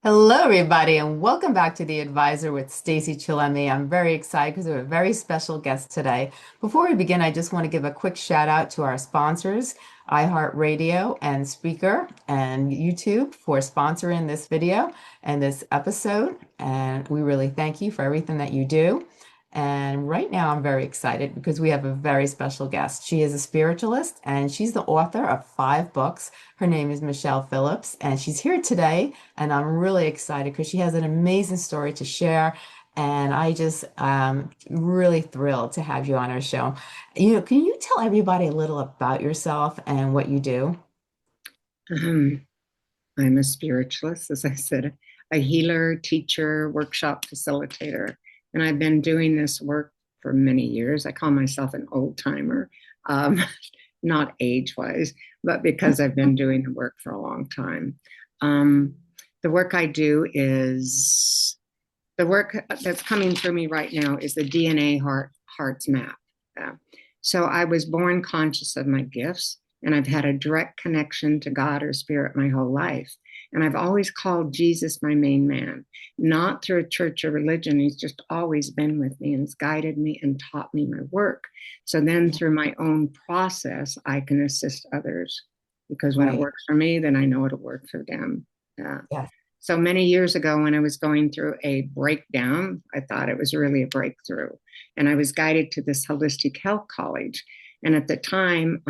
Hello, everybody, and welcome back to The Advisor with Stacey Chillemi. I'm very excited because we have a very special guest today. Before we begin, I just want to give a quick shout out to our sponsors, iHeartRadio and Speaker and YouTube for sponsoring this video and this episode. And we really thank you for everything that you do. And right now, I'm very excited because we have a very special guest. She is a spiritualist and she's the author of 5 books. Her name is Michelle Phillips, and she's here today. And I'm really excited because she has an amazing story to share. And I just really thrilled to have you on our show. Can you tell everybody a little about yourself and what you do? Um, I'm a spiritualist, as I said, a healer, teacher, workshop facilitator, and I've been doing this work for many years. I call myself an old timer, um, not age wise, but because I've been doing the work for a long time. Um, the work I do is the work that's coming through me right now is the DNA heart's map. Uh, so I was born conscious of my gifts, and I've had a direct connection to God or spirit my whole life. And I've always called Jesus my main man, not through a church or religion. He's just always been with me and has guided me and taught me my work. So then through my own process, I can assist others because when it Right. works for me, then I know it'll work for them. Uh, Yes. so many years ago, when I was going through a breakdown, I thought it was really a breakthrough. And I was guided to this holistic health college. And at the time,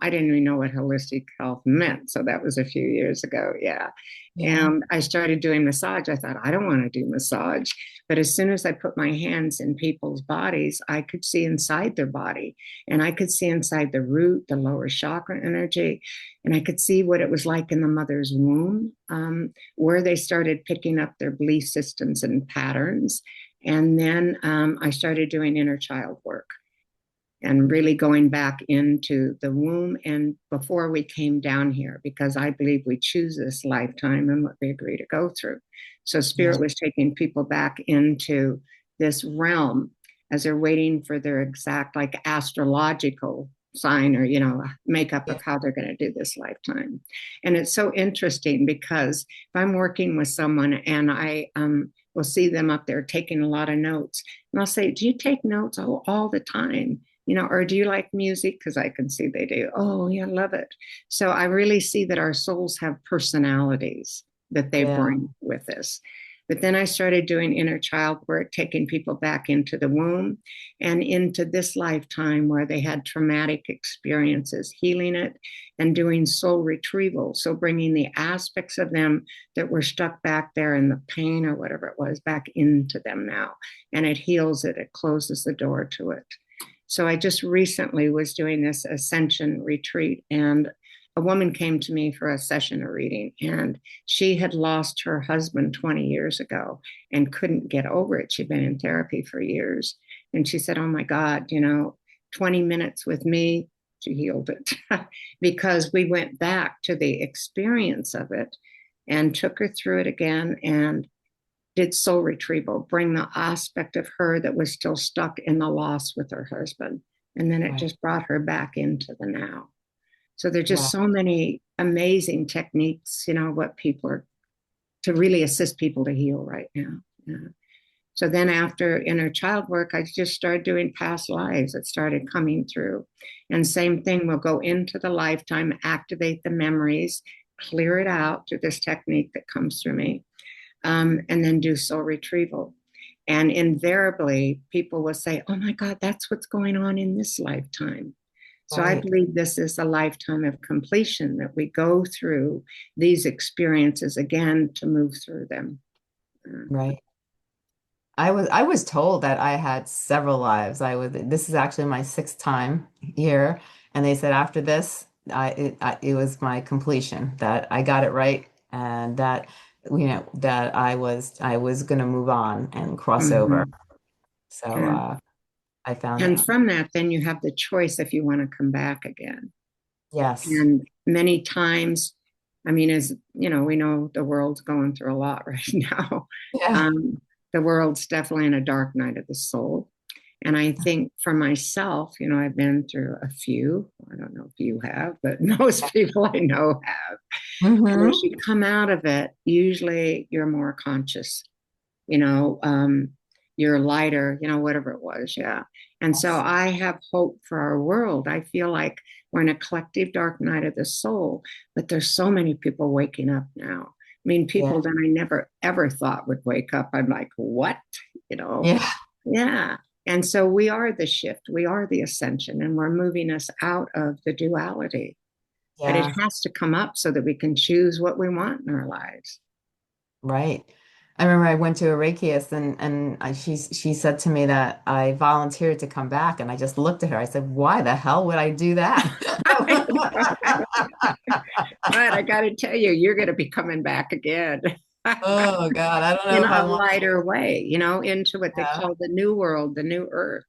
I didn't even know what holistic health meant. So that was a few years ago. Yeah. Yeah. And I started doing massage. I thought, I don't want to do massage. But as soon as I put my hands in people's bodies, I could see inside their body. And I could see inside the root, the lower chakra energy. And I could see what it was like in the mother's womb, where they started picking up their belief systems and patterns. And then I started doing inner child work and really going back into the womb and before we came down here, because I believe we choose this lifetime and what we agree to go through. So Yeah. spirit was taking people back into this realm as they're waiting for their exact like astrological sign or makeup Yeah. of how they're going to do this lifetime. And it's so interesting because if I'm working with someone and I will see them up there taking a lot of notes, and I'll say, do you take notes? Oh, all the time, or do you like music? Because I can see they do. Oh, yeah, love it. So I really see that our souls have personalities that they Yeah. bring with us. But then I started doing inner child work, taking people back into the womb and into this lifetime where they had traumatic experiences, healing it and doing soul retrieval. So bringing the aspects of them that were stuck back there in the pain or whatever it was back into them now. And it heals it, it closes the door to it. So I just recently was doing this ascension retreat, and a woman came to me for a session of reading, and she had lost her husband 20 years ago and couldn't get over it. She'd been in therapy for years. And she said, oh my God, 20 minutes with me, she healed it because we went back to the experience of it and took her through it again and did soul retrieval, bring the aspect of her that was still stuck in the loss with her husband. And then it Right. just brought her back into the now. So there's just Wow. so many amazing techniques, what people are to really assist people to heal right now. Yeah. So then after inner child work, I just started doing past lives. It started coming through. And same thing, we'll go into the lifetime, activate the memories, clear it out through this technique that comes through me, and then do soul retrieval. And invariably, people will say, oh my God, that's what's going on in this lifetime. So I Right. believe this is a lifetime of completion that we go through these experiences again to move through them. Right. I was told that I had several lives. This is actually my sixth time here, and they said after this, it was my completion that I got it right, and that that I was gonna move on and cross over. Mm-hmm. So And, I found and that. from that, then you have the choice if you want to come back again. Yes. And many times, I mean, as you know, we know the world's going through a lot right now. Yeah. Um, the world's definitely in a dark night of the soul. And I think for myself, I've been through a few. I don't know if you have, but most people I know have. And as Mm-hmm. you come out of it, usually you're more conscious, you know, um, you're lighter, whatever it was. Yeah. And so Yes. I have hope for our world. I feel like we're in a collective dark night of the soul, but there's so many people waking up now. I mean, Yeah. people that I never ever thought would wake up. I'm like, what? You know, Yeah. yeah. And so we are the shift, we are the ascension, and we're moving us out of the duality. But it Yeah. has to come up so that we can choose what we want in our lives. Right. I remember I went to a Reikiist and she said to me that I volunteered to come back and I just looked at her. I said, "Why the hell would I do that?" But I got to tell you, you're going to be coming back again Oh God, I don't know in if I a want lighter way, into what they to. call the new world, the new earth,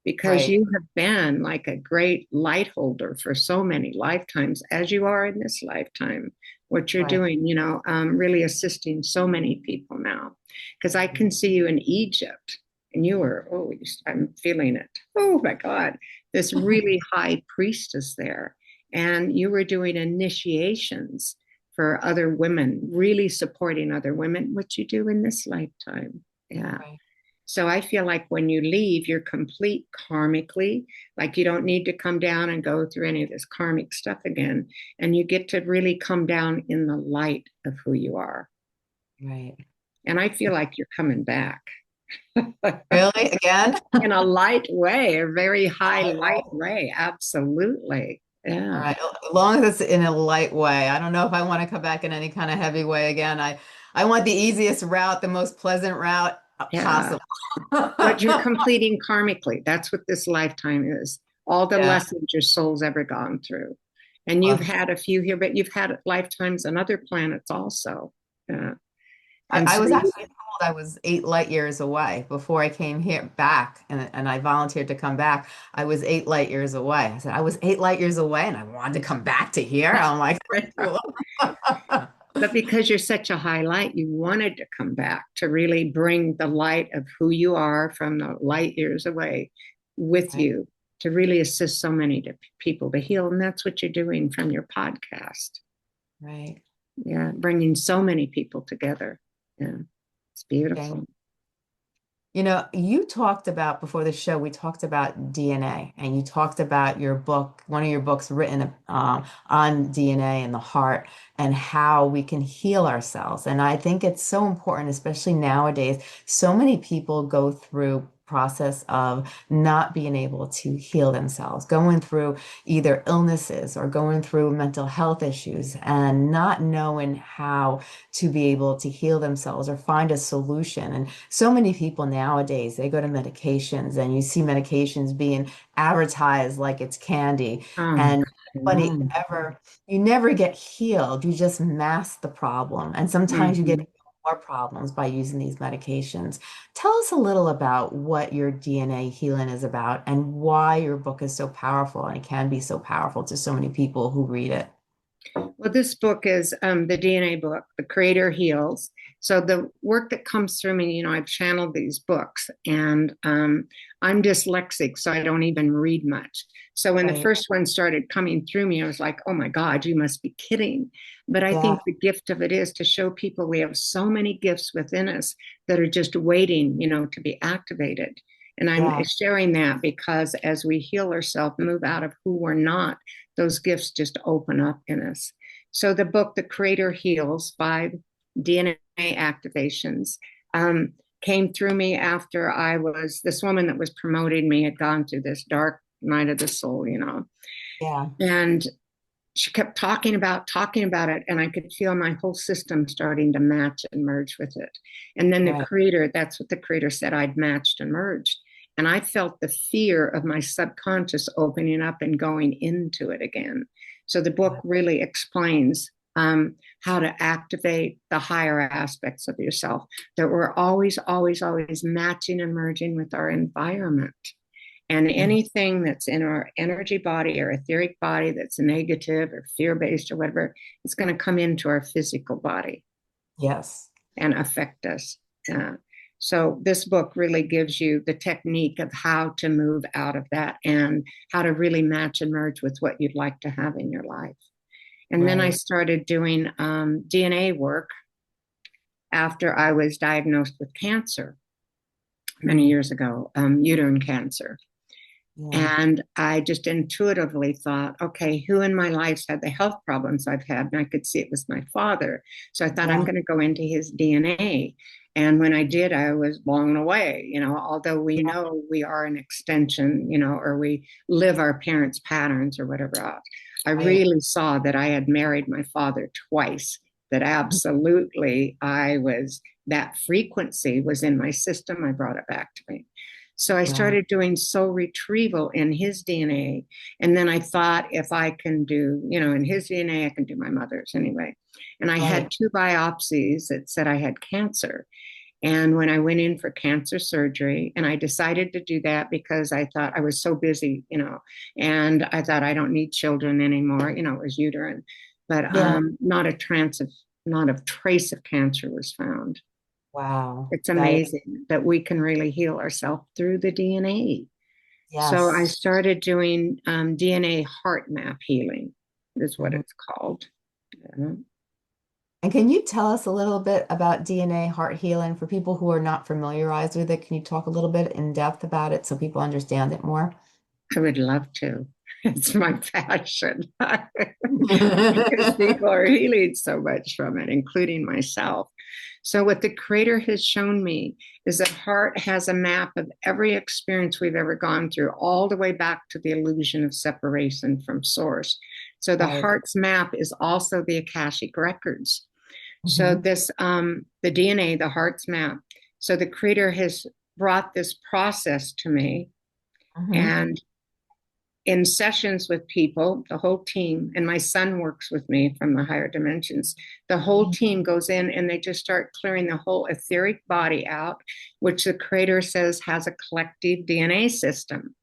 because Right. you have been like a great light holder for so many lifetimes, as you are in this lifetime. What you're Right. doing, really assisting so many people now. Because I can see you in Egypt, and you were, oh, I'm feeling it. Oh my God, this really high priestess there. And you were doing initiations for other women, really supporting other women, what you do in this lifetime. Yeah. Right. So I feel like when you leave, you're complete karmically. Like you don't need to come down and go through any of this karmic stuff again. And you get to really come down in the light of who you are. Right. And I feel like you're coming back Really? Again? in a light way, a very high light All way. Absolutely. Yeah. right. As long as it's in a light way. I don't know if I want to come back in any kind of heavy way again. I want the easiest route, the most pleasant route Yeah. possible. But you're completing karmically. That's what this lifetime is. All the Yeah. lessons your soul's ever gone through. And you've Well, had a few here, but you've had lifetimes on other planets also. Yeah. And I so was you, actually told I was 8 light years away before I came here back and I volunteered to come back. I was 8 light years away. I said I was 8 light years away and I wanted to come back to here. I'm like, but because you're such a highlight, you wanted to come back to really bring the light of who you are from the light years away with right, you to really assist so many people to heal. And that's what you're doing from your podcast. right. Yeah, bringing so many people together. Yeah, it's Thank beautiful. You talked about before the show, we talked about DNA, and you talked about your book, one of your books written on DNA and the heart and how we can heal ourselves. And I think it's so important, especially nowadays. So many people go through process of not being able to heal themselves, going through either illnesses or going through mental health issues and not knowing how to be able to heal themselves or find a solution. And so many people nowadays, they go to medications and you see medications being advertised like it's candy. Oh my And nobody God. ever, you never get healed. You just mask the problem. And sometimes you get Mm-hmm. more problems by using these medications. Tell us a little about what your DNA healing is about and why your book is so powerful and it can be so powerful to so many people who read it. Well, this book is the DNA book, The Creator Heals. So the work that comes through me, I've channeled these books, and I'm dyslexic, so I don't even read much. So when the Right. first one started coming through me, I was like, oh my God, you must be kidding. But I Yeah. think the gift of it is to show people we have so many gifts within us that are just waiting, to be activated. And I'm Yeah. sharing that because as we heal ourselves, move out of who we're not, those gifts just open up in us. So the book, The Creator Heals, 5 DNA activations, came through me after this woman that was promoting me had gone through this dark night of the soul. Yeah. And she kept talking about it, and I could feel my whole system starting to match and merge with it. And then the Right. creator, that's what the creator said, I'd matched and merged. And I felt the fear of my subconscious opening up and going into it again. So the book really explains how to activate the higher aspects of yourself, that we're always, always, always matching and merging with our environment. And Mhm. anything that's in our energy body or etheric body that's negative or fear based or whatever, it's going to come into our physical body Yes. and affect us. Yeah. So this book really gives you the technique of how to move out of that and how to really match and merge with what you'd like to have in your life. And then I Right. started doing DNA work after I was diagnosed with cancer many Mm, years ago, uterine cancer. yeah. And I just intuitively thought, okay, who in my life's had the health problems I've had? And I could see it was my father. So I thought I'm Yeah. going to go into his DNA. And when I did, I was blown away. Although we Yeah. know we are an extension, or we live our parents' patterns or whatever else. I Right. really saw that I had married my father twice, that absolutely that frequency was in my system. I brought it back to me. So I Wow. started doing soul retrieval in his DNA. And then I thought if I can do, in his DNA, I can do my mother's anyway. And I had Right. two biopsies that said I had cancer. And when I went in for cancer surgery, and I decided to do that because I thought I was so busy, and I thought I don't need children anymore, it was uterine, but Yeah. not a trace of cancer was found. Wow. It's That is, amazing that we can really heal ourselves through the DNA. So I yes. started doing DNA heart map healing, is what Mhm. it's called. Yeah. And can you tell us a little bit about DNA heart healing for people who are not familiarized with it? Can you talk a little bit in depth about it so people understand it more? I would love to. It's my passion because people are healing so much from it, including myself. So, what the Creator has shown me is that heart has a map of every experience we've ever gone through, all the way back to the illusion of separation from Source. So, the Right. heart's map is also the Akashic records. So, Hmm. the DNA, the heart's map. So, the Creator has brought this process to me, Hmm. and in sessions with people, the whole team, and my son works with me from the higher dimensions. The whole team goes in and they just start clearing the whole etheric body out, which the Creator says has a collective DNA system.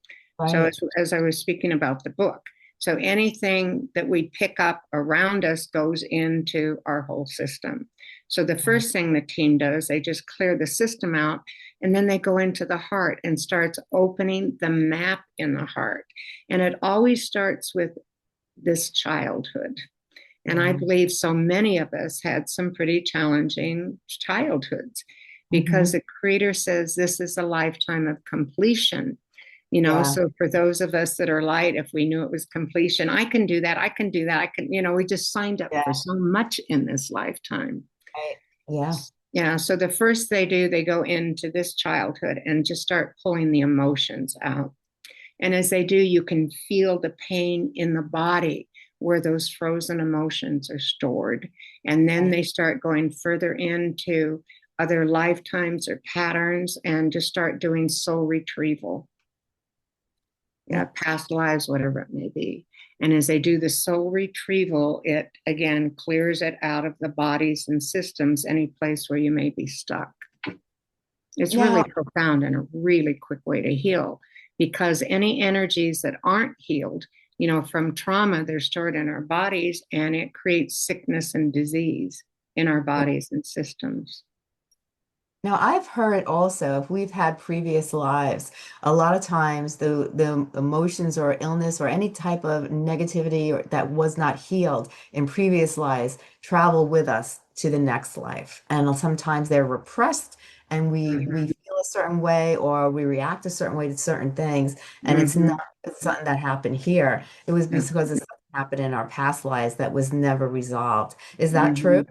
So, Right. as I was speaking about the book, so anything that we pick up around us goes into our whole system. So, the Right. first thing the team does, they just clear the system out, and then they go into the heart and starts opening the map in the heart. And it always starts with this childhood. And I Yeah. believe so many of us had some pretty challenging childhoods because Hmm. the Creator says this is a lifetime of completion. Yeah. So for those of us that are light, if we knew it was completion, I can do that. I can do that. I can, we just signed up for Yeah. so much in this lifetime. Right. Yeah. Yeah. So the first they do, they go into this childhood and just start pulling the emotions out. And as they do, you can feel the pain in the body where those frozen emotions are stored. And then Right. they start going further into other lifetimes or patterns and just start doing soul retrieval. Yeah. Yeah, past lives, whatever it may be. And as they do the soul retrieval, it again clears it out of the bodies and systems, any place where you may be stuck. It's really Now, profound and a really quick way to heal because any energies that aren't healed, from trauma, they're stored in our bodies and it creates sickness and disease in our bodies and systems. Now, I've heard also if we've had previous lives, a lot of times the emotions or illness or any type of negativity that was not healed in previous lives travel with us to the next life. And sometimes they're repressed and we Mm-hmm. feel a certain way or we react a certain way to certain things. And it's not Mm-hmm. something that happened here. It was Yeah. because it's something happened in our past lives that was never resolved. Is that Mm-hmm. true?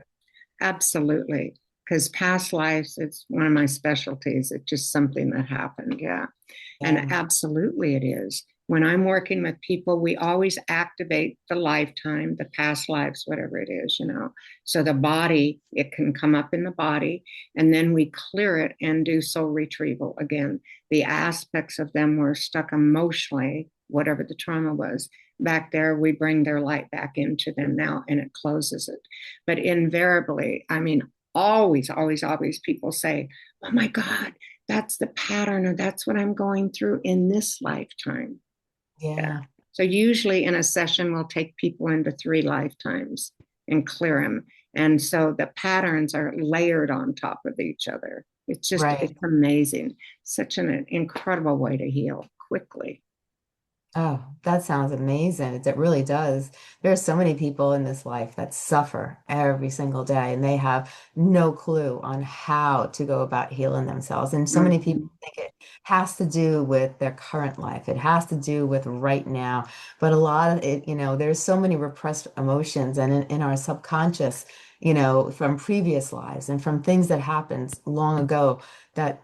Absolutely. Because past lives, it's one of my specialties. It's just something that happened. Yeah. And Yeah. absolutely it is. When I'm working with people, we always activate the lifetime, the past lives, whatever it is. So the body, it can come up in the body, and then we clear it and do soul retrieval again. The aspects of them were stuck emotionally, whatever the trauma was. Back there, we bring their light back into them now and it closes it. But invariably, I mean, always, always, always people say, oh my God, that's the pattern or that's what I'm going through in this lifetime. Yeah. Yeah. So usually in a session, we'll take people into 3 lifetimes and clear them. And so the patterns are layered on top of each other. Right. it's amazing. Such an incredible way to heal quickly. Oh, that sounds amazing. It really does. There are so many people in this life that suffer every single day and they have no clue on how to go about healing themselves. And so many people Mhm. think it has to do with their current life. It has to do with right now. But a lot of it, there's so many repressed emotions and in our subconscious, from previous lives and from things that happened long ago that,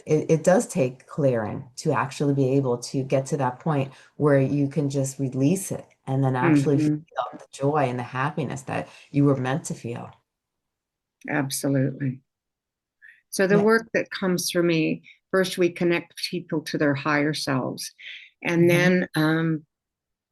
it does take clearing to actually be able to get to that point where you can just release it and then actually feel Mhm. the joy and the happiness that you were meant to feel. Absolutely. So the Yeah. work that comes through me, first we connect people to their higher selves. And Hmm. then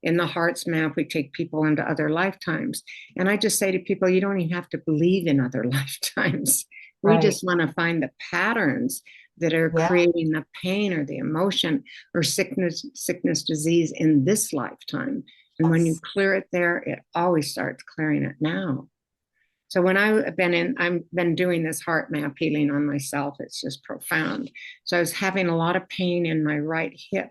in the heart's map, we take people into other lifetimes. And I just say to people, you don't even have to believe in other lifetimes. We Right. just want to find the patterns that are Yeah. creating the pain or the emotion or disease in this lifetime. And when you Yes. clear it there, it always starts clearing it now. So when I've been doing this heart map healing on myself, it's just profound. So I was having a lot of pain in my right hip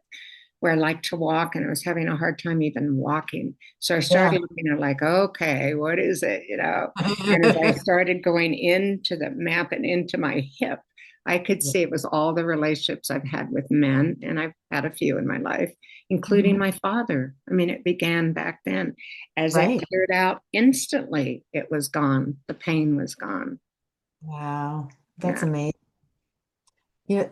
where I like to walk, and I was having a hard time even walking. So I Yeah. started looking at like, okay, what is it, And as I started going into the map and into my hip, I could Yeah. see it was all the relationships I've had with men, and I've had a few in my life, including Mhm. my father. I mean, it began back then. As it Right. cleared out, instantly it was gone. The pain was gone. Wow. That's Yeah. amazing.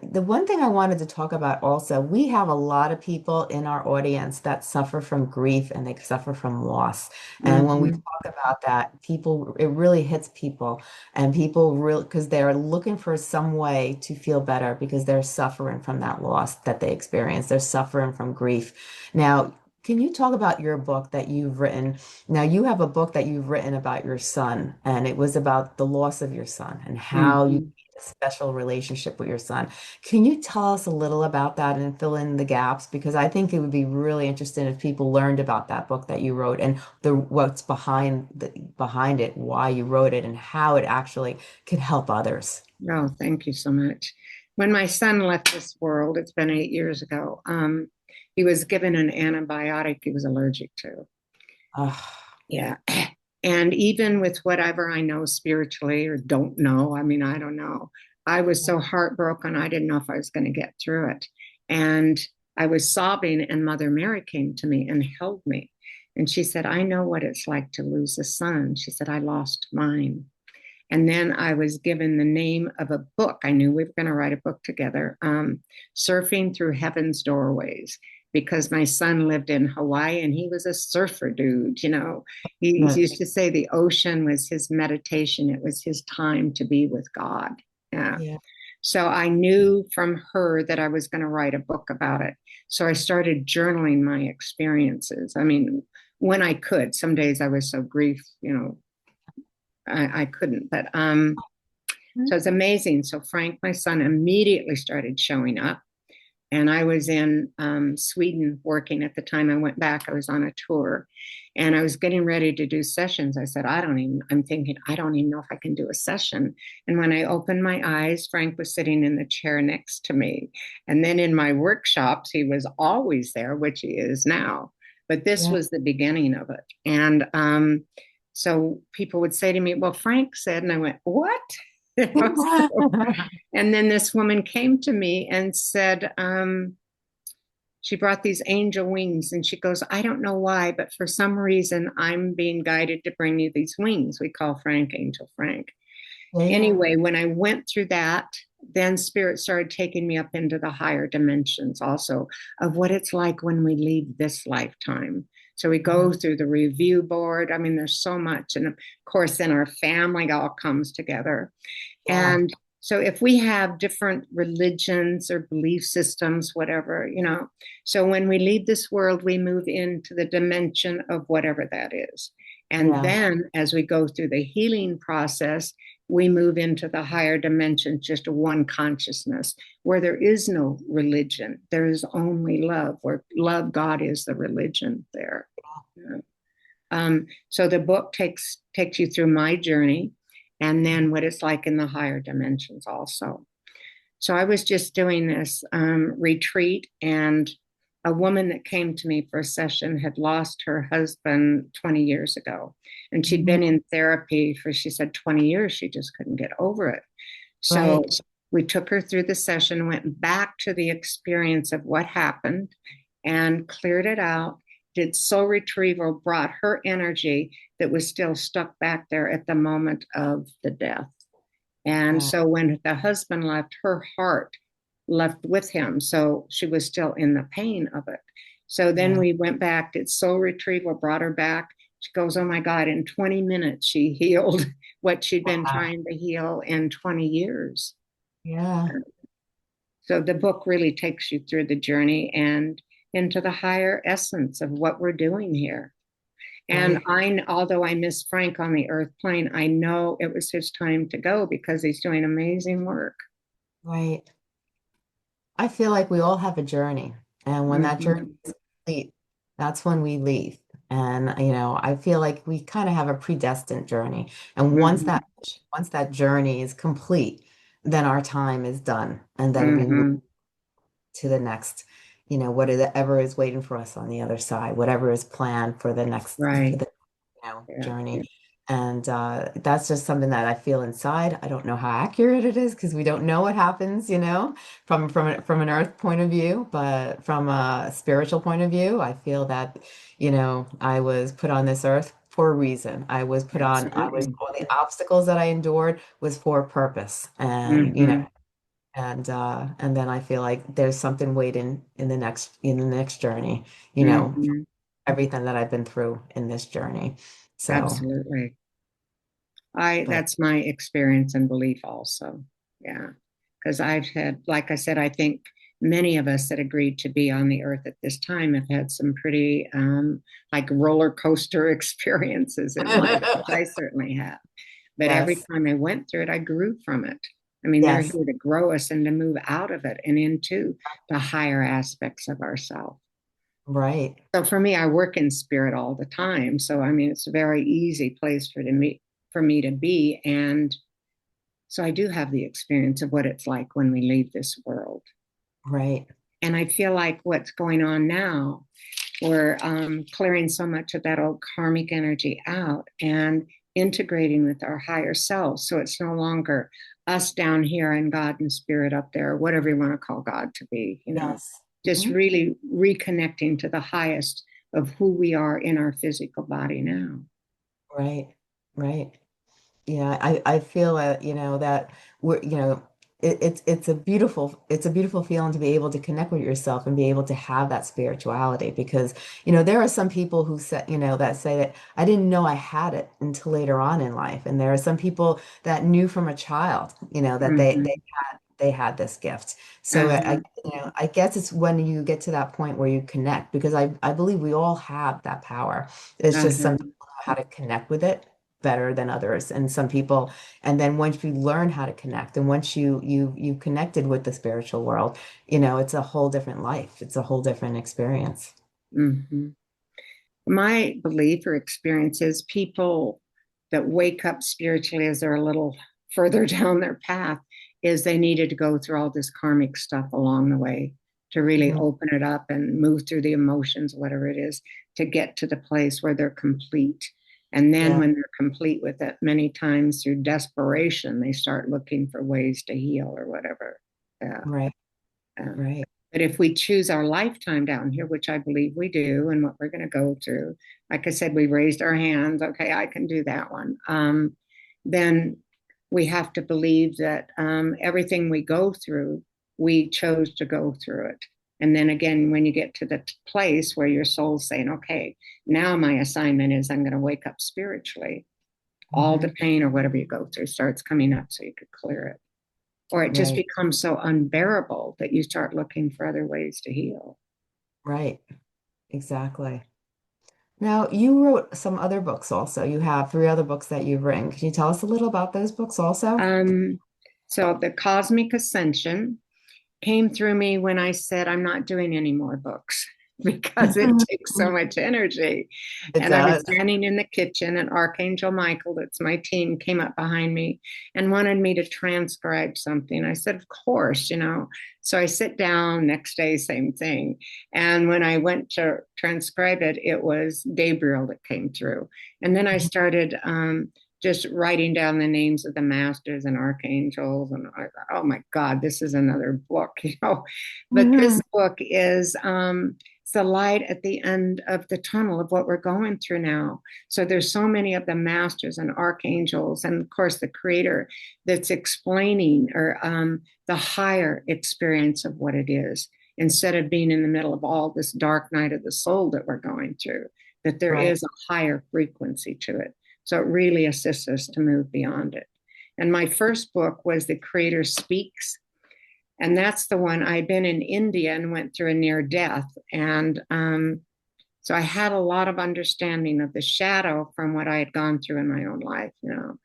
The one thing I wanted to talk about also, we have a lot of people in our audience that suffer from grief and they suffer from loss. And when we Hmm. talk about that, it really hits people and people really, because they're looking for some way to feel better because they're suffering from that loss that they experience. They're suffering from grief. Now, can you talk about your book that you've written? Now, you have a book that you've written about your son, and it was about the loss of your son and how you Hmm. a special relationship with your son. Can you tell us a little about that and fill in the gaps? Because I think it would be really interesting if people learned about that book that you wrote and the what's behind it, why you wrote it, and how it actually could help others. Oh, thank you so much. When my son left this world, it's been 8 years ago, he was given an antibiotic he was allergic to. Oh, Yeah. And even with whatever I know spiritually or don't know, I mean, I don't know. I was so heartbroken, I didn't know if I was going to get through it. And I was sobbing, and Mother Mary came to me and held me. And she said, I know what it's like to lose a son. She said, I lost mine. And then I was given the name of a book. I knew we were going to write a book together, Surfing Through Heaven's Doorways, because my son lived in Hawaii and he was a surfer dude. He yeah. used to say the ocean was his meditation, it was his time to be with God. Yeah. Yeah. So I knew from her that I was going to write a book about it. So I started journaling my experiences. I mean, when I could. Some days I was so grief, I couldn't. But so it's amazing. So Frank, my son, immediately started showing up. And I was in Sweden working at the time I went back. I was on a tour and I was getting ready to do sessions. I said, I'm thinking, I don't even know if I can do a session. And when I opened my eyes, Frank was sitting in the chair next to me. And then in my workshops, he was always there, which he is now. But this Yeah. was the beginning of it. And so people would say to me, well, Frank said, and I went, what? So, and then this woman came to me and said, she brought these angel wings and she goes, I don't know why, but for some reason, I'm being guided to bring you these wings. We call Frank Angel Frank. Yeah. Anyway, when I went through that, then spirit started taking me up into the higher dimensions also of what it's like when we leave this lifetime. So we go through the review board. I mean, there's so much. And of course, then our family all comes together. Yeah. And so if we have different religions or belief systems, whatever, so when we leave this world, we move into the dimension of whatever that is. And Yeah. then as we go through the healing process, we move into the higher dimension, just one consciousness, where there is no religion. There is only love, where love, God is the religion there. So the book takes you through my journey and then what it's like in the higher dimensions also. So I was just doing this retreat, and a woman that came to me for a session had lost her husband 20 years ago. And she'd Mhm. been in therapy for, she said, 20 years. She just couldn't get over it. So Right. we took her through the session, went back to the experience of what happened and cleared it out, did soul retrieval, brought her energy that was still stuck back there at the moment of the death. And Wow. so when the husband left, her heart left with him. So she was still in the pain of it. So then Yeah. we went back, did soul retrieval, brought her back. She goes, oh my God, in 20 minutes, she healed what she'd been Wow. trying to heal in 20 years. Yeah. So the book really takes you through the journey and into the higher essence of what we're doing here. And Right. although I miss Frank on the earth plane, I know it was his time to go because he's doing amazing work. Right. I feel like we all have a journey, and when that journey Mm-hmm. is complete, that's when we leave. And I feel like we kind of have a predestined journey. And Mm-hmm. once that journey is complete, then our time is done, and then we move Mm-hmm. to the next, whatever is waiting for us on the other side, whatever is planned for Right. the Yeah. journey. And that's just something that I feel inside. I don't know how accurate it is because we don't know what happens, from an earth point of view, but from a spiritual point of view, I feel that, I was put on this earth for a reason. I was Absolutely. all the obstacles that I endured was for a purpose. And, Mm-hmm. and then I feel like there's something waiting in the next journey, Mm-hmm. everything that I've been through in this journey. So, Absolutely. I but That's my experience and belief also. Yeah. Because I've had, like I said, I think many of us that agreed to be on the earth at this time have had some pretty like roller coaster experiences in life, which I certainly have. But every yes, time I went through it, I grew from it. I mean, they're yes, here to grow us and to move out of it and into the higher aspects of ourselves. right, So for me, I work in spirit all the time. So I mean, it's a very easy place for me to be. And so I do have the experience of what it's like when we leave this world. right. And I feel like what's going on now, we're clearing so much of that old karmic energy out and integrating with our higher selves. So it's no longer us down here and God and spirit up there, whatever you want to call God to be, Yes. just Mhm. really reconnecting to the highest of who we are in our physical body now. Right, right. Yeah, I feel that, that we're, it's a beautiful feeling to be able to connect with yourself and be able to have that spirituality because, there are some people who say, that say that I didn't know I had it until later on in life. And there are some people that knew from a child, that Mm-hmm. they had this gift. So Uh-huh. I guess it's when you get to that point where you connect because I believe we all have that power. It's just some Uh-huh. people know how to connect with it better than others and some people and then once you learn how to connect and once you connected with the spiritual world it's a whole different life, it's a whole different experience. Mm-hmm. My belief or experience is people that wake up spiritually as they're a little further down their path is they needed to go through all this karmic stuff along the way to really Mhm. open it up and move through the emotions, whatever it is, to get to the place where they're complete. And then Yeah, when they're complete with it, many times through desperation, they start looking for ways to heal or whatever. Yeah. right, Uh, right, but if we choose our lifetime down here, which I believe we do, and what we're going to go through, like I said, we raised our hands. Okay, I can do that one. Then we have to believe that everything we go through, we chose to go through it. And then again, when you get to the place where your soul's saying, okay, now my assignment is I'm going to wake up spiritually, all the hmm, pain or whatever you go through starts coming up so you could clear it, or it just right, becomes so unbearable that you start looking for other ways to heal. right, exactly. Now you wrote some other books also. You have three other books that you've written. Can you tell us a little about those books also? Um, so the cosmic ascension came through me when I said I'm not doing any more books. because it takes so much energy. It And I was does. standing in the kitchen, and Archangel Michael, that's my team, came up behind me and wanted me to transcribe something. I said, of course, you know. So I sit down, next day, same thing. And when I went to transcribe it, it was Gabriel that came through. And then I started just writing down the names of the masters and archangels. And I thought, oh my God, this is another book, you know. But this Mhm. book is it's the light at the end of the tunnel of what we're going through now. So there's so many of the masters and archangels, and of course the creator that's explaining or the higher experience of what it is, instead of being in the middle of all this dark night of the soul that we're going through, that there Right. is a higher frequency to it. So it really assists us to move beyond it. And my first book was The Creator Speaks. And that's the one. I'd been in India and went through a near death. And so I had a lot of understanding of the shadow from what I had gone through in my own life, you know.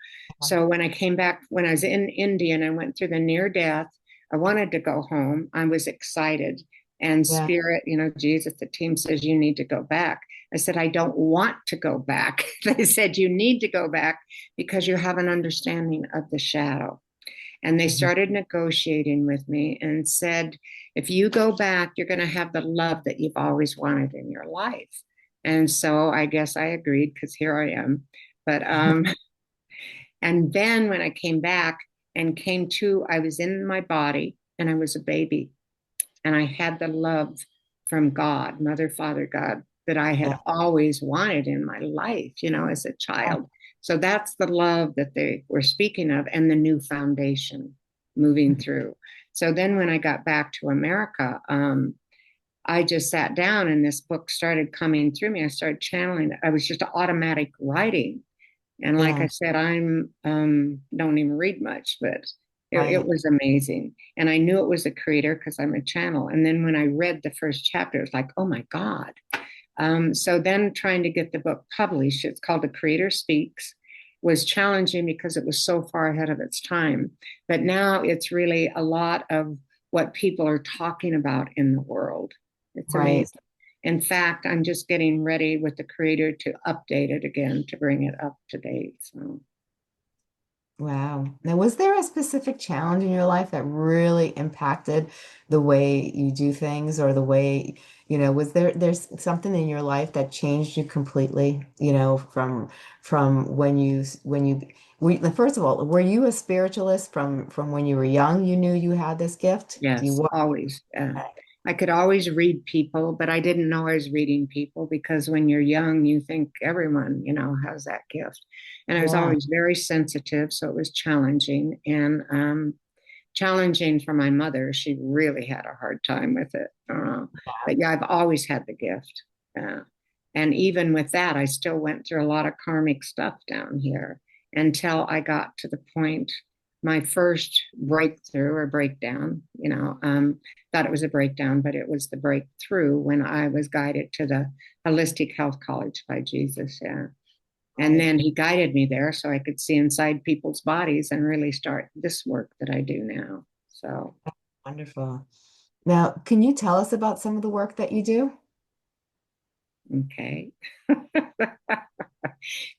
So when I came back, when I was in India and I went through the near death, I wanted to go home. I was excited. And Yeah. spirit, you know, Jesus, the team says, you need to go back. I said, I don't want to go back. They said, you need to go back because you have an understanding of the shadow. And they Mhm. started negotiating with me and said, if you go back, you're going to have the love that you've always wanted in your life. And so I guess I agreed because here I am. But, and then when I came back and came to, I was in my body and I was a baby and I had the love from God, Mother, Father, God, that I had Yeah. always wanted in my life, you know, as a child. So that's the love that they were speaking of and the new foundation moving through. So then when I got back to America, I just sat down and this book started coming through me. I started channeling it. I was just automatic writing. And like I Yeah. said, I'm don't even read much, but it Right. was amazing. And I knew it was a creator because I'm a channel. And then when I read the first chapter, it was like, oh my God. So then trying to get the book published, it's called The Creator Speaks, was challenging because it was so far ahead of its time. But now it's really a lot of what people are talking about in the world. It's Right. amazing. In fact, I'm just getting ready with the creator to update it again to bring it up to date. So, Wow. Now, was there a specific challenge in your life that really impacted the way you do things or the way, was there's something in your life that changed you completely, from first of all, were you a spiritualist from when you were young, you knew you had this gift? You yes, were. always. I could always read people, but I didn't know I was reading people because when you're young, you think everyone, you know, has that gift. And I was Yeah. always very sensitive, so it was challenging and challenging for my mother. She really had a hard time with it. But yeah, I've always had the gift. Uh, and even with that, I still went through a lot of karmic stuff down here until I got to the point, my first breakthrough or breakdown, thought it was a breakdown, but it was the breakthrough when I was guided to the Holistic Health College by Jesus. Yeah. And Right. then he guided me there so I could see inside people's bodies and really start this work that I do now. So, Wonderful. Now, can you tell us about some of the work that you do? okay.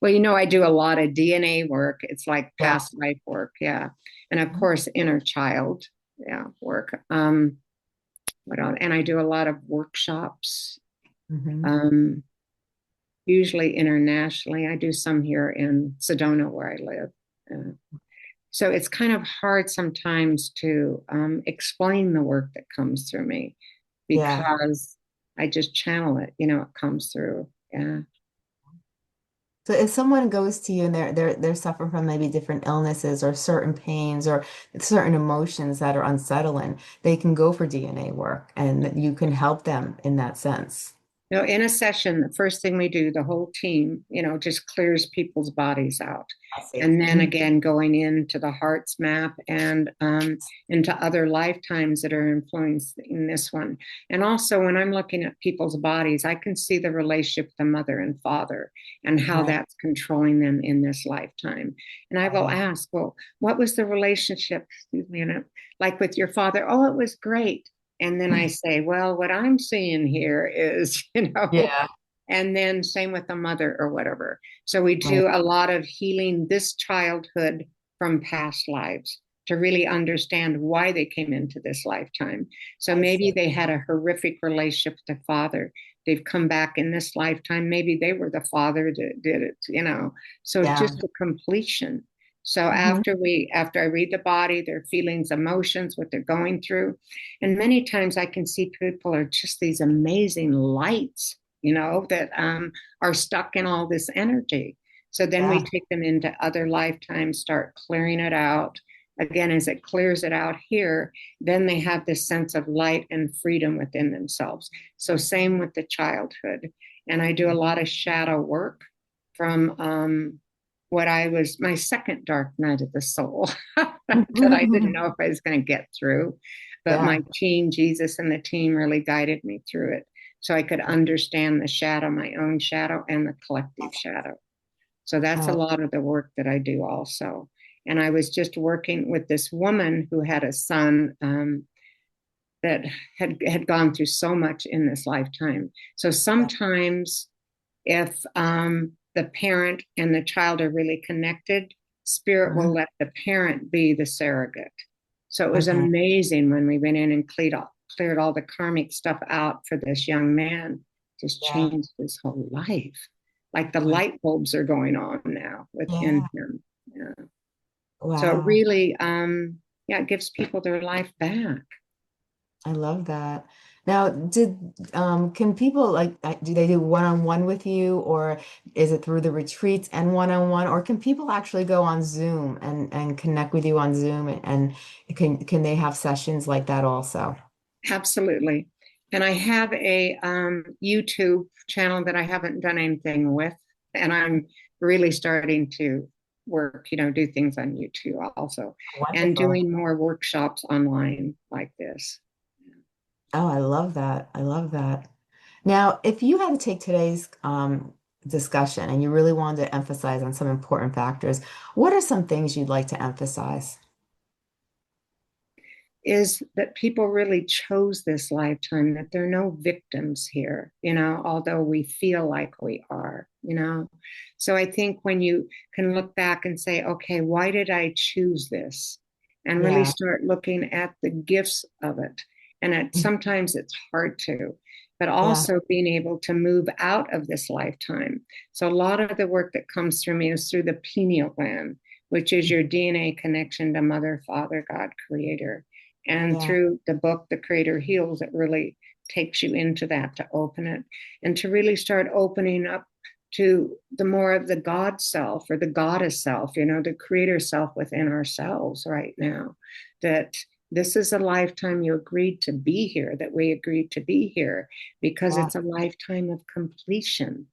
Well, you know, I do a lot of DNA work. It's like Yeah. past life work. Yeah. And of course, inner child. Yeah. Work. What else? And I do a lot of workshops, Hmm. um, usually internationally. I do some here in Sedona where I live. Uh, so it's kind of hard sometimes to explain the work that comes through me Yeah. because I just channel it, you know, it comes through. Yeah. So if someone goes to you and they're suffering from maybe different illnesses or certain pains or certain emotions that are unsettling, they can go for DNA work and you can help them in that sense. You know, in a session, the first thing we do, the whole team, you know, just clears people's bodies out. I see. And then again, going into the heart's map and into other lifetimes that are influenced in this one. And also, when I'm looking at people's bodies, I can see the relationship with the mother and father and how Right. that's controlling them in this lifetime. And I will Right. ask, well, what was the relationship, excuse me, like with your father? Oh, it was great. And then I say, well, what I'm seeing here is, Yeah. and then same with the mother or whatever. So we Right. do a lot of healing this childhood from past lives to really understand why they came into this lifetime. So I maybe see. they had a horrific relationship with the father. They've come back in this lifetime. Maybe they were the father that did it. So it's Yeah. just a completion. So Hmm. after I read the body, their feelings, emotions, what they're going through, and many times I can see people are just these amazing lights, that are stuck in all this energy. So then we Yeah. take them into other lifetimes, start clearing it out. Again, as it clears it out here, then they have this sense of light and freedom within themselves. So, same with the childhood. And I do a lot of shadow work from what I was my second dark night of the soul that I didn't know if I was going to get through. But my Yeah. team, Jesus and the team, really guided me through it so I could understand the shadow, my own shadow, and the collective shadow. So that's a Oh, lot of the work that I do also. And I was just working with this woman who had a son that had gone through so much in this lifetime. So yeah. sometimes if the parent and the child are really connected, spirit will Mhm. let the parent be the surrogate. So it was Okay. amazing when we went in and cleared all the karmic stuff out for this young man. Just Yeah. changed his whole life. Like the Wow. light bulbs are going on now within Yeah. him. Yeah. So it Wow. really, yeah, it gives people their life back. I love that. Now, can people do they do one-on-one with you, or is it through the retreats and one-on-one, or can people actually go on Zoom and connect with you on Zoom, and can they have sessions like that also? Absolutely. And I have a YouTube channel that I haven't done anything with, and I'm really starting to work, do things on YouTube also, and Wonderful. doing more workshops online like this. Oh, I love that. I love that. Now, if you had to take today's discussion and you really wanted to emphasize on some important factors, what are some things you'd like to emphasize? Is that people really chose this lifetime, that there are no victims here, although we feel like we are. So I think when you can look back and say, okay, why did I choose this? And really Yeah. start looking at the gifts of it. And sometimes it's hard to, but Yeah. also being able to move out of this lifetime. So a lot of the work that comes through me is through the pineal gland, which is your DNA connection to Mother, Father, God, Creator. And Yeah. through the book, The Creator Heals, it really takes you into that to open it and to really start opening up to the more of the God self or the goddess self, the creator self within ourselves right now. That this is a lifetime you agreed to be here, that we agreed to be here because Yeah. it's a lifetime of completion.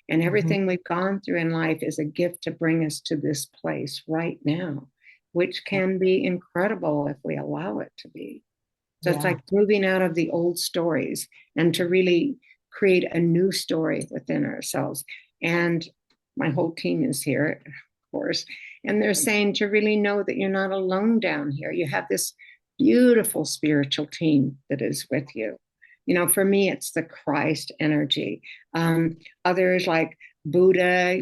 And Hmm. everything we've gone through in life is a gift to bring us to this place right now, which can be incredible if we allow it to be. So it's Yeah. like moving out of the old stories and to really create a new story within ourselves. And my whole team is here, of course, and they're saying to really know that you're not alone down here. You have this beautiful spiritual team that is with you. For me, it's the Christ energy. Others like Buddha,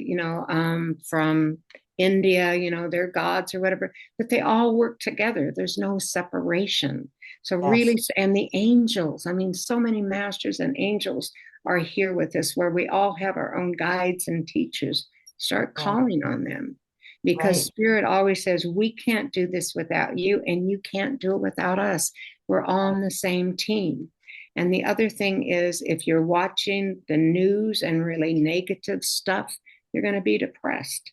from India, their gods or whatever, but they all work together. There's no separation. So Yes. really, and the angels, I mean, so many masters and angels are here with us where we all have our own guides and teachers. Start Yeah. calling on them because Right. Spirit always says, we can't do this without you and you can't do it without us. We're all on the same team. And the other thing is, if you're watching the news and really negative stuff, you're going to be depressed.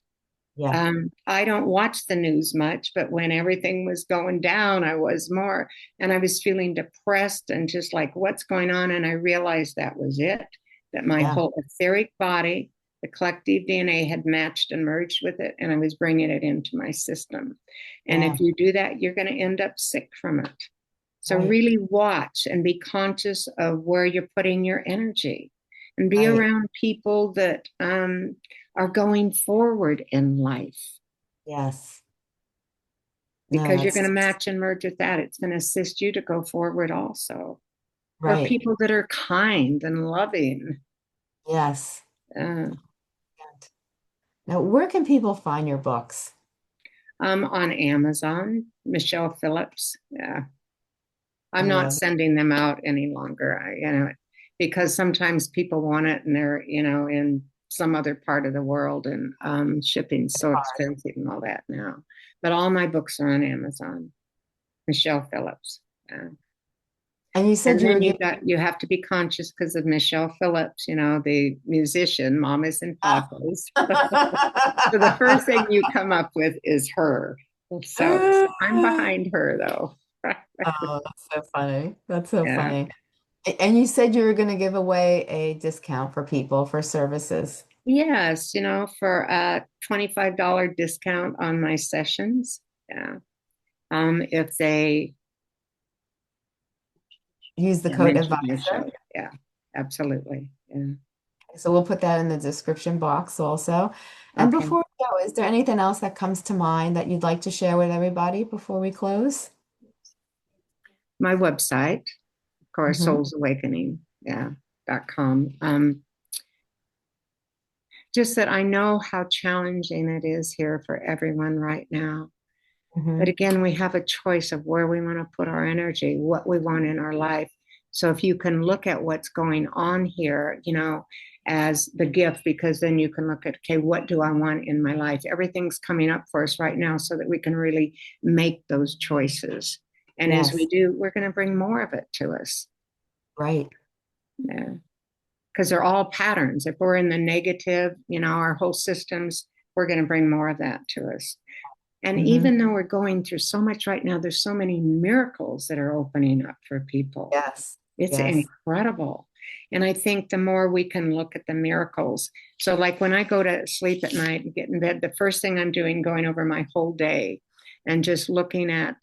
Yeah. I don't watch the news much, but when everything was going down, I was more, and I was feeling depressed and just like, what's going on? And I realized that was it, that my Yeah. whole etheric body, the collective DNA had matched and merged with it, and I was bringing it into my system. And Yeah. if you do that, you're going to end up sick from it. So Right. really watch and be conscious of where you're putting your energy and be Right. around people that are going forward in life. Yes. No, because you're that's going to match and merge with that. It's going to assist you to go forward also. Or right. people that are kind and loving. Yes. Uh, Now, where can people find your books? on Amazon, Michelle Phillips. Yeah. I I'm not love it. sending them out any longer. Because sometimes people want it and they're, in some other part of the world, and shipping's so expensive and all that now. But all my books are on Amazon. Michelle Phillips. Yeah. And you said And you were then giving. you have to be conscious because of Michelle Phillips, the musician, Mamas and Papas. So the first thing you come up with is her. So I'm behind her though. Oh, that's so funny. That's so Yeah. funny. And you said you were going to give away a discount for people for services. Yes, for a $25 discount on my sessions. Yeah. If they Use the code mention my advisor. show. Yeah, absolutely. Yeah. So we'll put that in the description box also. And Okay. before we go, is there anything else that comes to mind that you'd like to share with everybody before we close? My website, of course, Hmm. Souls Awakening. Yeah. .com. Just that I know how challenging it is here for everyone right now. But Hmm. again, we have a choice of where we want to put our energy, what we want in our life. So if you can look at what's going on here, as the gift, because then you can look at, okay, what do I want in my life? Everything's coming up for us right now so that we can really make those choices. And as we Yes, do, we're going to bring more of it to us. right. Yeah. Because they're all patterns. If we're in the negative, our whole systems, we're going to bring more of that to us. And Hmm. even though we're going through so much right now, there's so many miracles that are opening up for people. Yes, It's yes, incredible. And I think the more we can look at the miracles. So, like when I go to sleep at night and get in bed, the first thing I'm doing, going over my whole day and just looking at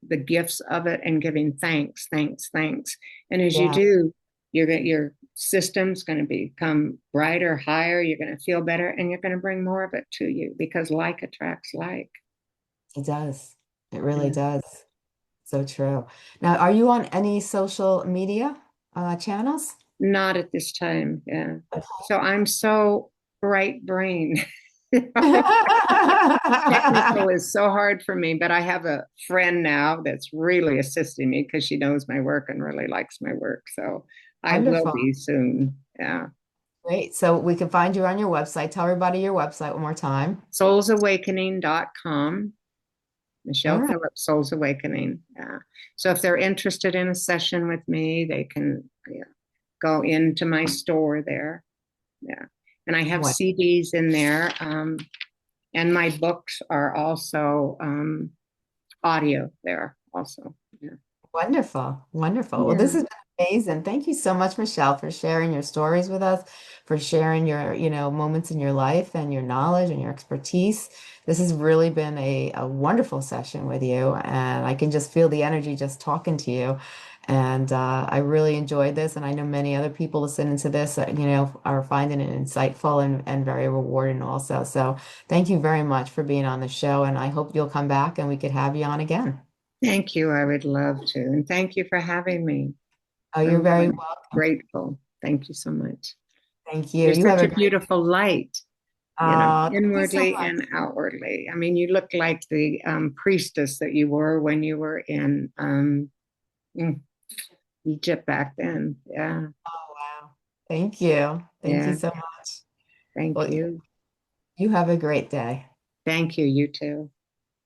the gifts of it and giving thanks, thanks, thanks. And as you yeah, do, your system's going to become brighter, higher. You're going to feel better, and you're going to bring more of it to you because like attracts like. it does. It really Yeah. does. So true. Now, are you on any social media channels? Not at this time. Yeah. So I'm so bright brain. Technical is so hard for me, but I have a friend now that's really assisting me because she knows my work and really likes my work. So I will Wonderful. be soon. Yeah. Great. So we can find you on your website. Tell everybody your website one more time. Soulsawakening.com. All Michelle right. Phillips, Souls Awakening. Yeah. So if they're interested in a session with me, they can, yeah, go into my store there. Yeah. And I have What? CDs in there. And my books are also audio there also. Yeah. Wonderful. Wonderful. Well, this Yeah. has been amazing. Thank you so much, Michelle, for sharing your stories with us, for sharing your, moments in your life and your knowledge and your expertise. This has really been a wonderful session with you, and I can just feel the energy just talking to you. And I really enjoyed this, and I know many other people listening to this, are finding it insightful and very rewarding also. So thank you very much for being on the show, and I hope you'll come back and we could have you on again. Thank you. I would love to. And thank you for having me. Oh, you're I'm very really welcome. grateful. Thank you so much. Thank you. You're You have such a a great, beautiful light, thank you so inwardly much. and outwardly. I mean, you look like the priestess that you were when you were in mm, Egypt back then. Yeah. Oh, wow. Thank you. Thank you Yeah. so much. Thank Well, you. you have a great day. Thank you. You too.